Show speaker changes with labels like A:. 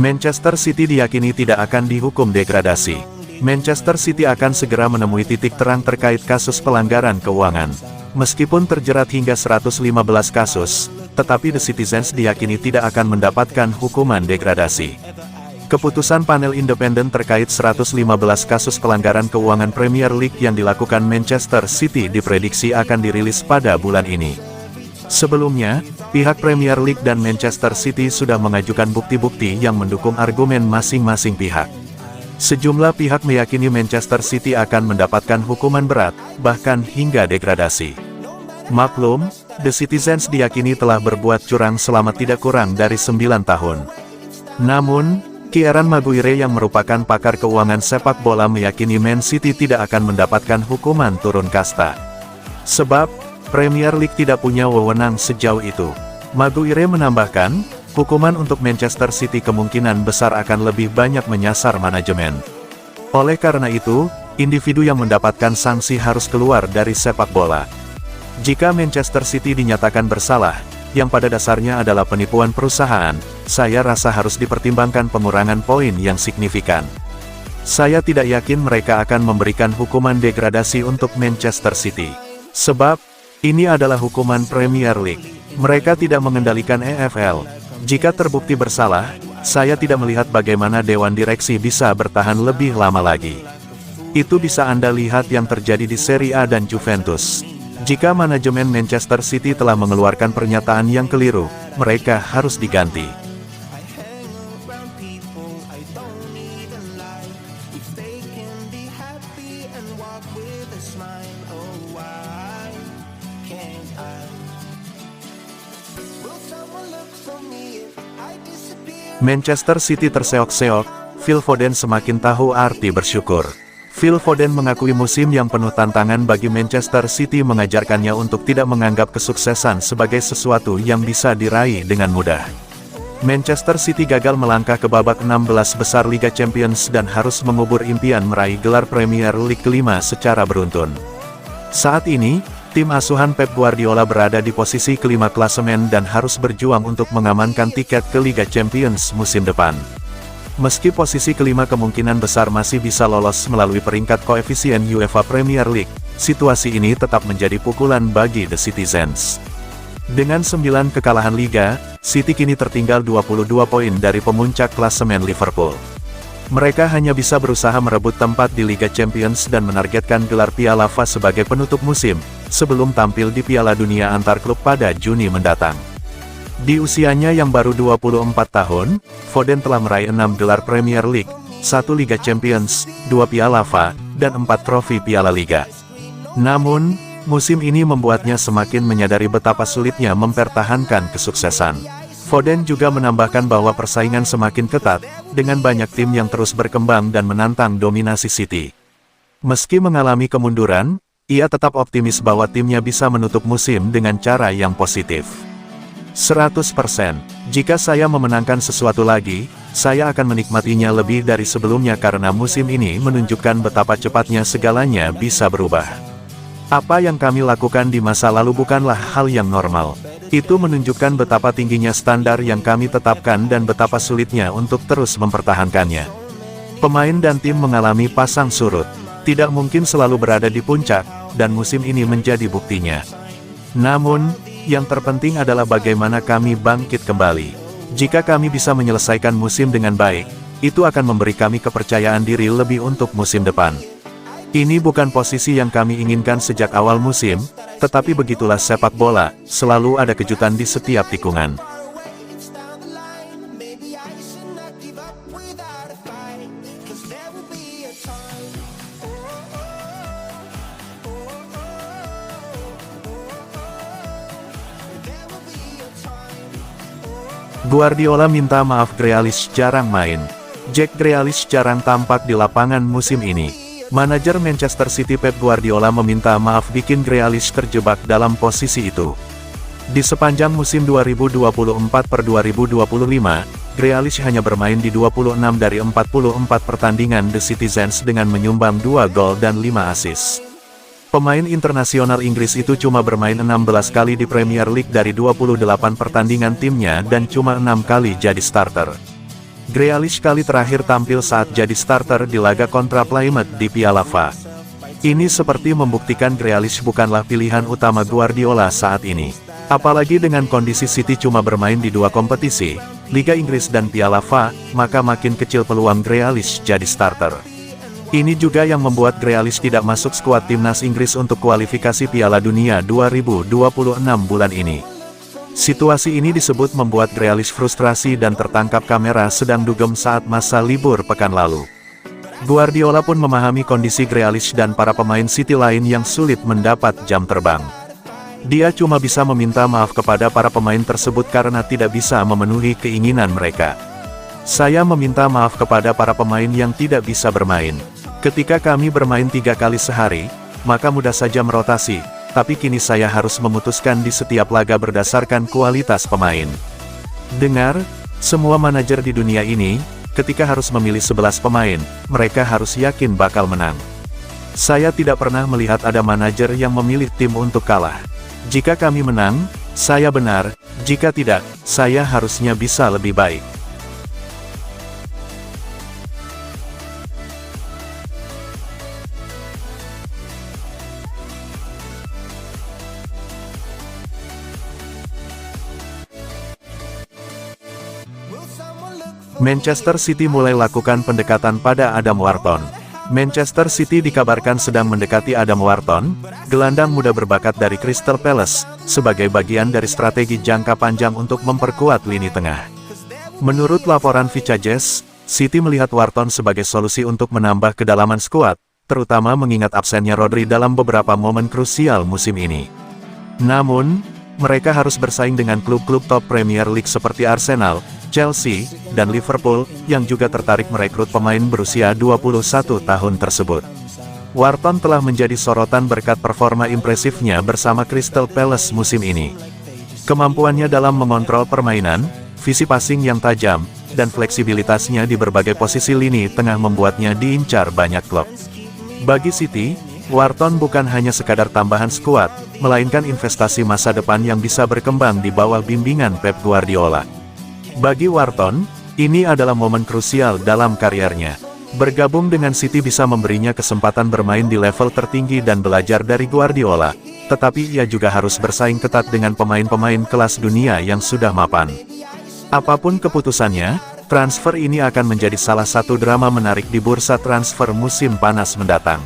A: Manchester City diyakini tidak akan dihukum degradasi. Manchester City akan segera menemui titik terang terkait kasus pelanggaran keuangan. Meskipun terjerat hingga 115 kasus, tetapi The Citizens diyakini tidak akan mendapatkan hukuman degradasi. Keputusan panel independen terkait 115 kasus pelanggaran keuangan Premier League yang dilakukan Manchester City diprediksi akan dirilis pada bulan ini. Sebelumnya, pihak Premier League dan Manchester City sudah mengajukan bukti-bukti yang mendukung argumen masing-masing pihak. Sejumlah pihak meyakini Manchester City akan mendapatkan hukuman berat, bahkan hingga degradasi. Maklum, The Citizens diyakini telah berbuat curang selama tidak kurang dari 9 tahun. Namun, Kieran Maguire yang merupakan pakar keuangan sepak bola meyakini Man City tidak akan mendapatkan hukuman turun kasta. Sebab, Premier League tidak punya wewenang sejauh itu. Maguire menambahkan, hukuman untuk Manchester City kemungkinan besar akan lebih banyak menyasar manajemen. Oleh karena itu, individu yang mendapatkan sanksi harus keluar dari sepak bola. Jika Manchester City dinyatakan bersalah, yang pada dasarnya adalah penipuan perusahaan, saya rasa harus dipertimbangkan pengurangan poin yang signifikan. Saya tidak yakin mereka akan memberikan hukuman degradasi untuk Manchester City. Sebab, ini adalah hukuman Premier League. Mereka tidak mengendalikan EFL. Jika terbukti bersalah, saya tidak melihat bagaimana Dewan Direksi bisa bertahan lebih lama lagi. Itu bisa Anda lihat yang terjadi di Serie A dan Juventus. Jika manajemen Manchester City telah mengeluarkan pernyataan yang keliru, mereka harus diganti. Manchester City terseok-seok, Phil Foden semakin tahu arti bersyukur. Phil Foden mengakui musim yang penuh tantangan bagi Manchester City mengajarkannya untuk tidak menganggap kesuksesan sebagai sesuatu yang bisa diraih dengan mudah. Manchester City gagal melangkah ke babak 16 besar Liga Champions dan harus mengubur impian meraih gelar Premier League kelima secara beruntun. Saat ini, tim asuhan Pep Guardiola berada di posisi kelima klasemen dan harus berjuang untuk mengamankan tiket ke Liga Champions musim depan. Meski posisi kelima kemungkinan besar masih bisa lolos melalui peringkat koefisien UEFA Premier League, situasi ini tetap menjadi pukulan bagi The Citizens. Dengan 9 kekalahan Liga, City kini tertinggal 22 poin dari pemuncak klasemen Liverpool. Mereka hanya bisa berusaha merebut tempat di Liga Champions dan menargetkan gelar Piala FA sebagai penutup musim, sebelum tampil di Piala Dunia antar klub pada Juni mendatang. Di usianya yang baru 24 tahun, Foden telah meraih 6 gelar Premier League, 1 Liga Champions, 2 Piala FA, dan 4 trofi Piala Liga. Namun, musim ini membuatnya semakin menyadari betapa sulitnya mempertahankan kesuksesan. Foden juga menambahkan bahwa persaingan semakin ketat, dengan banyak tim yang terus berkembang dan menantang dominasi City. Meski mengalami kemunduran, ia tetap optimis bahwa timnya bisa menutup musim dengan cara yang positif. 100%. Jika saya memenangkan sesuatu lagi, saya akan menikmatinya lebih dari sebelumnya karena musim ini menunjukkan betapa cepatnya segalanya bisa berubah. Apa yang kami lakukan di masa lalu bukanlah hal yang normal. Itu menunjukkan betapa tingginya standar yang kami tetapkan dan betapa sulitnya untuk terus mempertahankannya. Pemain dan tim mengalami pasang surut. Tidak mungkin selalu berada di puncak, dan musim ini menjadi buktinya. Namun, yang terpenting adalah bagaimana kami bangkit kembali. Jika kami bisa menyelesaikan musim dengan baik, itu akan memberi kami kepercayaan diri lebih untuk musim depan. Ini bukan posisi yang kami inginkan sejak awal musim, tetapi begitulah sepak bola, selalu ada kejutan di setiap tikungan. Guardiola minta maaf Grealish jarang main. Jack Grealish jarang tampak di lapangan musim ini. Manajer Manchester City Pep Guardiola meminta maaf bikin Grealish terjebak dalam posisi itu. Di sepanjang musim 2024-2025, Grealish hanya bermain di 26 dari 44 pertandingan The Citizens dengan menyumbang 2 gol dan 5 assist. Pemain internasional Inggris itu cuma bermain 16 kali di Premier League dari 28 pertandingan timnya dan cuma 6 kali jadi starter. Grealish kali terakhir tampil saat jadi starter di laga kontra Plymouth di Piala FA. Ini seperti membuktikan Grealish bukanlah pilihan utama Guardiola saat ini. Apalagi dengan kondisi City cuma bermain di dua kompetisi, Liga Inggris dan Piala FA, maka makin kecil peluang Grealish jadi starter. Ini juga yang membuat Grealish tidak masuk skuad timnas Inggris untuk kualifikasi Piala Dunia 2026 bulan ini. Situasi ini disebut membuat Grealish frustrasi dan tertangkap kamera sedang dugem saat masa libur pekan lalu. Guardiola pun memahami kondisi Grealish dan para pemain City lain yang sulit mendapat jam terbang. Dia cuma bisa meminta maaf kepada para pemain tersebut karena tidak bisa memenuhi keinginan mereka. Saya meminta maaf kepada para pemain yang tidak bisa bermain. Ketika kami bermain 3 kali sehari, maka mudah saja merotasi. Tapi kini saya harus memutuskan di setiap laga berdasarkan kualitas pemain. Dengar, semua manajer di dunia ini, ketika harus memilih 11 pemain, mereka harus yakin bakal menang. Saya tidak pernah melihat ada manajer yang memilih tim untuk kalah. Jika kami menang, saya benar, jika tidak, saya harusnya bisa lebih baik. Manchester City mulai lakukan pendekatan pada Adam Wharton. Manchester City dikabarkan sedang mendekati Adam Wharton, gelandang muda berbakat dari Crystal Palace, sebagai bagian dari strategi jangka panjang untuk memperkuat lini tengah. Menurut laporan Vicajes, City melihat Wharton sebagai solusi untuk menambah kedalaman skuad, terutama mengingat absennya Rodri dalam beberapa momen krusial musim ini. Namun, mereka harus bersaing dengan klub-klub top Premier League seperti Arsenal, Chelsea, dan Liverpool, yang juga tertarik merekrut pemain berusia 21 tahun tersebut. Wharton telah menjadi sorotan berkat performa impresifnya bersama Crystal Palace musim ini. Kemampuannya dalam mengontrol permainan, visi passing yang tajam, dan fleksibilitasnya di berbagai posisi lini tengah membuatnya diincar banyak klub. Bagi City, Wharton bukan hanya sekadar tambahan skuad, melainkan investasi masa depan yang bisa berkembang di bawah bimbingan Pep Guardiola. Bagi Wharton, ini adalah momen krusial dalam karirnya. Bergabung dengan City bisa memberinya kesempatan bermain di level tertinggi dan belajar dari Guardiola, tetapi ia juga harus bersaing ketat dengan pemain-pemain kelas dunia yang sudah mapan. Apapun keputusannya, transfer ini akan menjadi salah satu drama menarik di bursa transfer musim panas mendatang.